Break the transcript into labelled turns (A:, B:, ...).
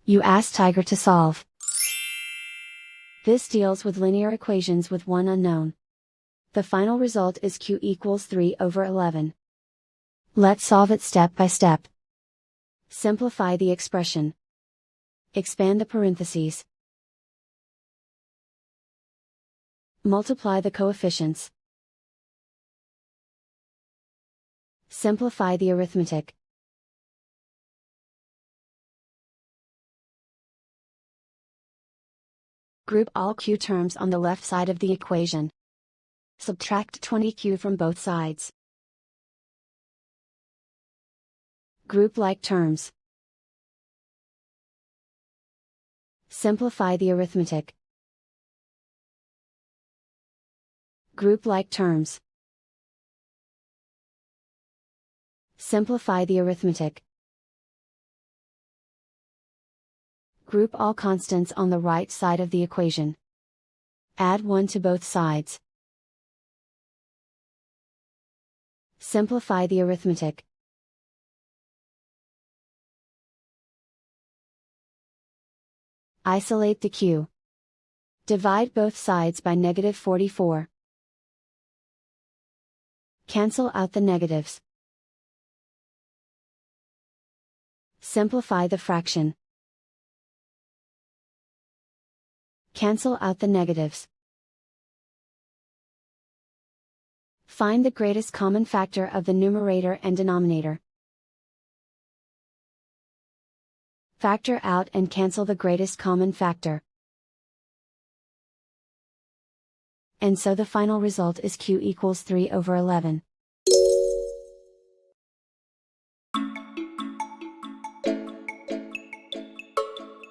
A: You ask Tiger to solve. This deals with linear equations with one unknown. The final result is q equals 3/11. Let's solve it step by step. Simplify the expression. Expand the parentheses. Multiply the coefficients. Simplify the arithmetic. Group all q terms on the left side of the equation. Subtract 20q from both sides. Group like terms. Simplify the arithmetic. Group like terms. Simplify the arithmetic. Group all constants on the right side of the equation. Add 1 to both sides. Simplify the arithmetic. Isolate the q. Divide both sides by -44. Cancel out the negatives. Simplify the fraction. Cancel out the negatives. Find the greatest common factor of the numerator and denominator. Factor out and cancel the greatest common factor. And so the final result is q equals 3/11.